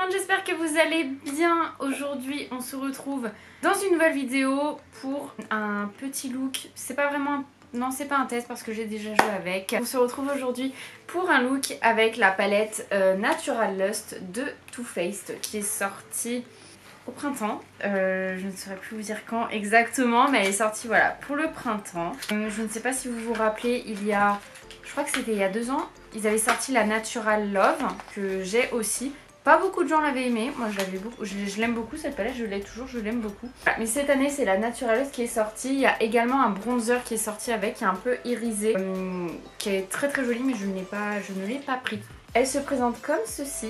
monde, j'espère que vous allez bien. Aujourd'hui on se retrouve dans une nouvelle vidéo pour un petit look. C'est pas vraiment... Non, c'est pas un test parce que j'ai déjà joué avec. On se retrouve aujourd'hui pour un look avec la palette Natural Lust de Too Faced qui est sortie au printemps. Je ne saurais plus vous dire quand exactement, mais elle est sortie voilà pour le printemps. Je ne sais pas si vous vous rappelez, il y a... Je crois que c'était il y a 2 ans, ils avaient sorti la Natural Love que j'ai aussi. Pas beaucoup de gens l'avaient aimé, moi je l'aime beaucoup cette palette, je l'ai toujours, je l'aime beaucoup. Voilà. Mais cette année c'est la Natural Love qui est sortie, il y a également un bronzer qui est sorti avec, qui est un peu irisé, qui est très très joli mais je ne l'ai pas pris. Elle se présente comme ceci,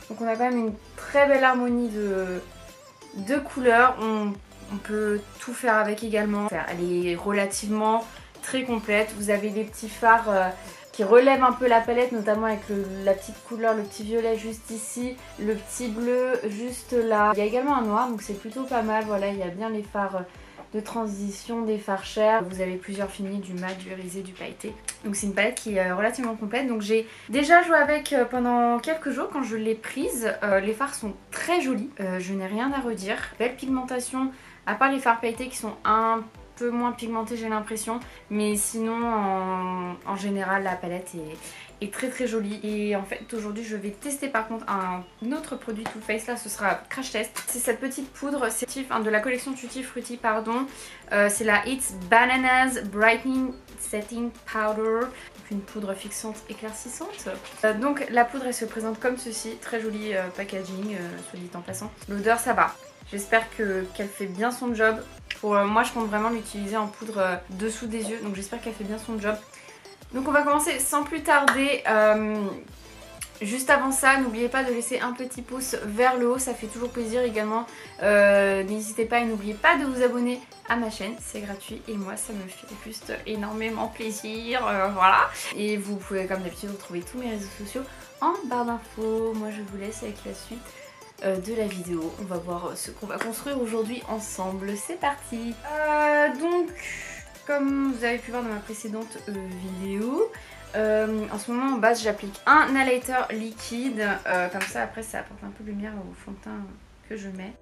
donc on a quand même une très belle harmonie de couleurs, on peut tout faire avec également. Elle est relativement très complète, vous avez des petits fards qui relèvent un peu la palette, notamment avec la petite couleur, le petit violet juste ici, le petit bleu juste là. Il y a également un noir, donc c'est plutôt pas mal. Voilà, il y a bien les fards de transition, des fards chers. Vous avez plusieurs finis, du mat, du irisé, du pailleté. Donc c'est une palette qui est relativement complète. Donc j'ai déjà joué avec pendant quelques jours quand je l'ai prise. Les fards sont très jolis, je n'ai rien à redire. Belle pigmentation, à part les fards pailletés qui sont un peu moins pigmentés j'ai l'impression, mais sinon en général la palette est très très jolie. Et en fait aujourd'hui je vais tester par contre un autre produit Too Faced, là ce sera crash test. C'est cette petite poudre, c'est de la collection Tutti Frutti pardon, c'est la It's Bananas Brightening Setting Powder, une poudre fixante éclaircissante. Donc la poudre elle se présente comme ceci, très joli packaging soit dit en passant. L'odeur ça va, j'espère qu'elle fait bien son job. Moi je compte vraiment l'utiliser en poudre dessous des yeux, donc j'espère qu'elle fait bien son job. Donc on va commencer sans plus tarder. Juste avant ça, n'oubliez pas de laisser un petit pouce vers le haut, ça fait toujours plaisir également. N'hésitez pas et n'oubliez pas de vous abonner à ma chaîne, c'est gratuit et moi ça me fait juste énormément plaisir, voilà. Et vous pouvez comme d'habitude retrouver tous mes réseaux sociaux en barre d'infos. Moi je vous laisse avec la suite de la vidéo. On va voir ce qu'on va construire aujourd'hui ensemble. C'est parti. Donc comme vous avez pu voir dans ma précédente vidéo, en ce moment en base j'applique un highlighter liquide, comme ça après ça apporte un peu de lumière au fond de teint que je mets.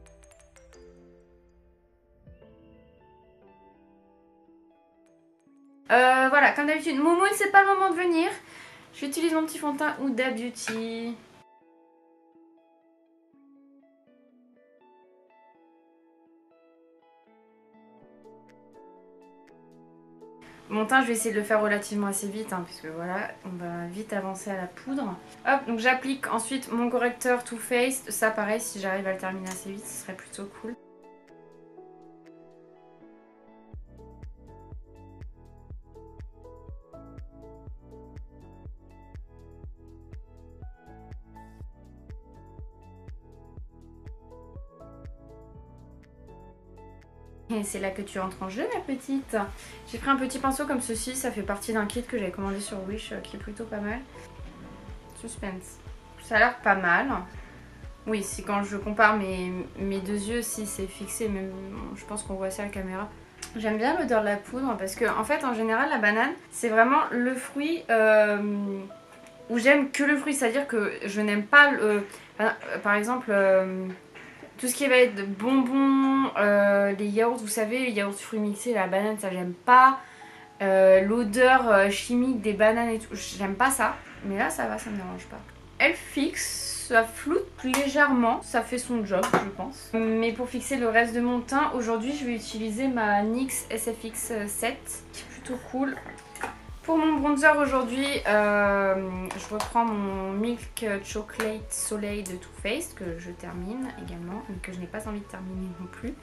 Voilà, comme d'habitude, Momoun c'est pas le moment de venir. J'utilise mon petit fond de teint Huda Beauty. Mon teint je vais essayer de le faire relativement assez vite hein, puisque voilà on va vite avancer à la poudre. Hop, donc j'applique ensuite mon correcteur Too Faced. Ça pareil, si j'arrive à le terminer assez vite ce serait plutôt cool. Et c'est là que tu entres en jeu ma petite. J'ai pris un petit pinceau comme ceci, ça fait partie d'un kit que j'avais commandé sur Wish qui est plutôt pas mal. Suspense. Ça a l'air pas mal. Oui, si quand je compare mes deux yeux, si c'est fixé, même je pense qu'on voit ça à la caméra. J'aime bien l'odeur de la poudre parce que en fait en général la banane c'est vraiment le fruit où j'aime que le fruit, c'est-à-dire que je n'aime pas par exemple tout ce qui va être bonbons, les yaourts, vous savez, les yaourts fruits mixés, la banane, ça j'aime pas. L'odeur chimique des bananes et tout, j'aime pas ça. Mais là ça va, ça me dérange pas. Elle fixe, ça floute légèrement, ça fait son job je pense. Mais pour fixer le reste de mon teint, aujourd'hui je vais utiliser ma NYX SFX 7, qui est plutôt cool. Pour mon bronzer aujourd'hui, je reprends mon Milk Chocolate Soleil de Too Faced que je termine également, mais que je n'ai pas envie de terminer non plus.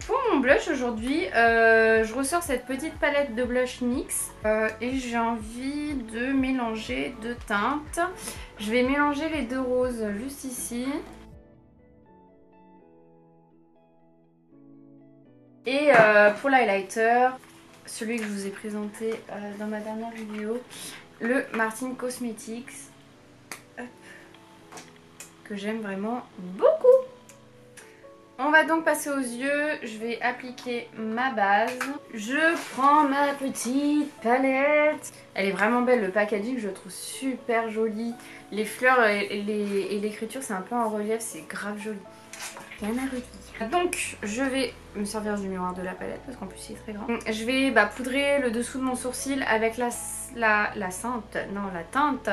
Pour mon blush aujourd'hui, je ressors cette petite palette de blush NYX et j'ai envie de mélanger deux teintes. Je vais mélanger les deux roses juste ici. Et pour l'highlighter, celui que je vous ai présenté dans ma dernière vidéo, le Martin Cosmetics, hop, que j'aime vraiment beaucoup. On va donc passer aux yeux. Je vais appliquer ma base. Je prends ma petite palette. Elle est vraiment belle, le packaging je le trouve super joli. Les fleurs et l'écriture c'est un peu en relief, c'est grave joli. Rien à redire. Donc je vais me servir du miroir de la palette parce qu'en plus il est très grand. Je vais poudrer le dessous de mon sourcil avec la teinte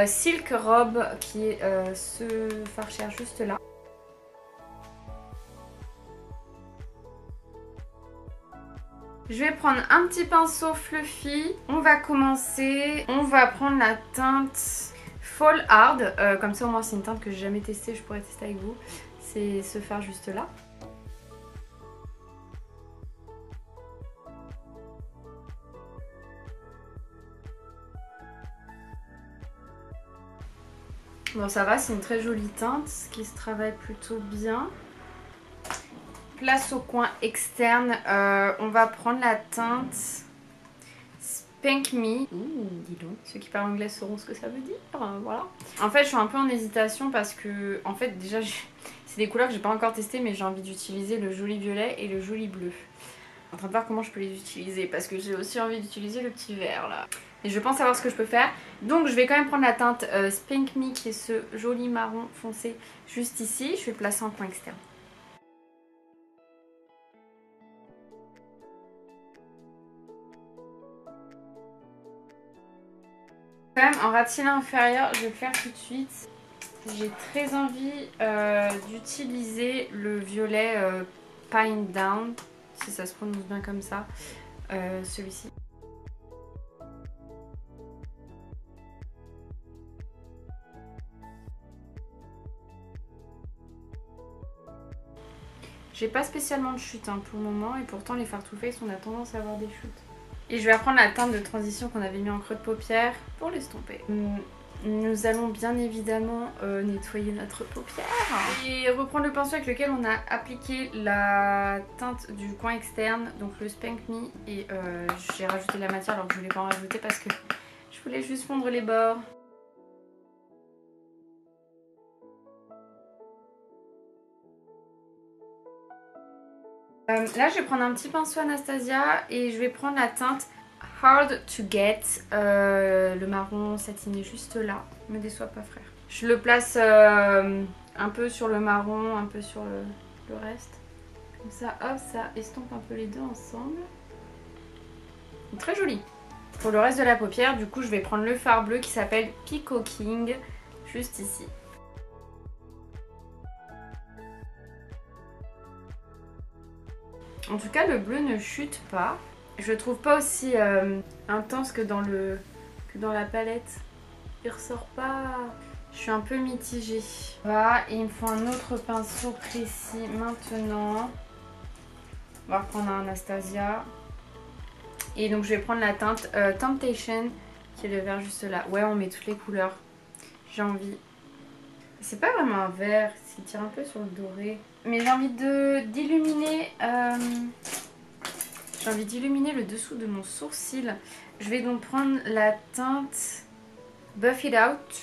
Silk Robe qui est ce fard cher juste là. Je vais prendre un petit pinceau fluffy. On va commencer. On va prendre la teinte Fall Hard. Comme ça au moins c'est une teinte que j'ai jamais testée. Je pourrais tester avec vous. C'est ce fard juste là. Bon ça va, c'est une très jolie teinte qui se travaille plutôt bien. Place au coin externe, on va prendre la teinte Spank Me. Ouh, dis donc. Ceux qui parlent anglais sauront ce que ça veut dire. Voilà. En fait, je suis un peu en hésitation parce que, en fait, déjà, c'est des couleurs que j'ai pas encore testées, mais j'ai envie d'utiliser le joli violet et le joli bleu. En train de voir comment je peux les utiliser parce que j'ai aussi envie d'utiliser le petit vert là. Et je pense savoir ce que je peux faire. Donc je vais quand même prendre la teinte Spank Me qui est ce joli marron foncé juste ici. Je vais le placer en coin externe. Quand même en ratilin inférieur, je vais le faire tout de suite. J'ai très envie d'utiliser le violet Pine Down, si ça se prononce bien comme ça, celui-ci. J'ai pas spécialement de chute pour le moment et pourtant les fard to face on a tendance à avoir des chutes. Et je vais reprendre la teinte de transition qu'on avait mis en creux de paupière pour l'estomper. Nous allons bien évidemment nettoyer notre paupière et reprendre le pinceau avec lequel on a appliqué la teinte du coin externe, donc le Spank Me, et j'ai rajouté la matière alors que je voulais pas en rajouter parce que je voulais juste fondre les bords. Là je vais prendre un petit pinceau Anastasia et je vais prendre la teinte Hard to Get, le marron satiné juste là, me déçois pas frère. Je le place un peu sur le marron, un peu sur le reste. Comme ça, hop, ça estompe un peu les deux ensemble. Très joli. Pour le reste de la paupière, du coup je vais prendre le fard bleu qui s'appelle Peacocking, juste ici. En tout cas le bleu ne chute pas. Je le trouve pas aussi intense que dans la palette. Il ressort pas. Je suis un peu mitigée. Voilà, et il me faut un autre pinceau précis maintenant. On va reprendre un Anastasia. Et donc je vais prendre la teinte Temptation qui est le vert juste là. Ouais, on met toutes les couleurs. J'ai envie. C'est pas vraiment un vert, il tire un peu sur le doré. Mais j'ai envie d'illuminer le dessous de mon sourcil. Je vais donc prendre la teinte Buff It Out,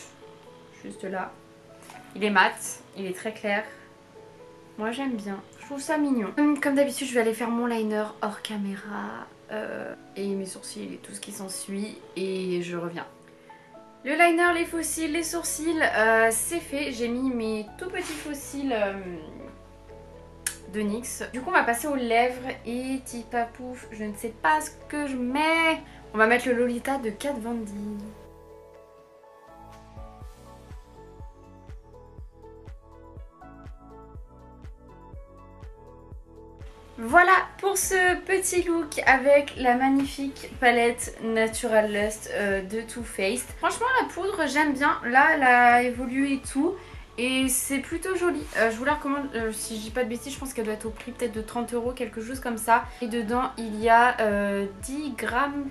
juste là. Il est mat, il est très clair. Moi j'aime bien, je trouve ça mignon. Comme d'habitude je vais aller faire mon liner hors caméra et mes sourcils et tout ce qui s'ensuit et je reviens. Le liner, les faux cils, les sourcils, c'est fait. J'ai mis mes tout petits faux cils de NYX. Du coup on va passer aux lèvres et tipapouf, je ne sais pas ce que je mets. On va mettre le Lolita de Kat Von D. Voilà pour ce petit look avec la magnifique palette Natural Lust de Too Faced. Franchement la poudre j'aime bien, là elle a évolué et tout et c'est plutôt joli. Je vous la recommande, si je dis pas de bêtises je pense qu'elle doit être au prix peut-être de 30 €, quelque chose comme ça. Et dedans il y a 10 grammes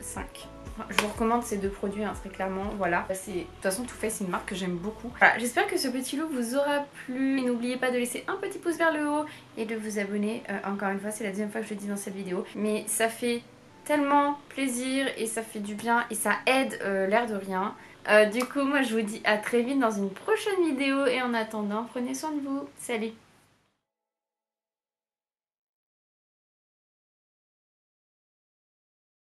5. Je vous recommande ces deux produits très clairement, voilà. De toute façon Too Faced c'est une marque que j'aime beaucoup. Voilà, j'espère que ce petit look vous aura plu. N'oubliez pas de laisser un petit pouce vers le haut et de vous abonner. Encore une fois c'est la deuxième fois que je le dis dans cette vidéo. Mais ça fait tellement plaisir et ça fait du bien et ça aide l'air de rien. Du coup moi je vous dis à très vite dans une prochaine vidéo et en attendant prenez soin de vous. Salut!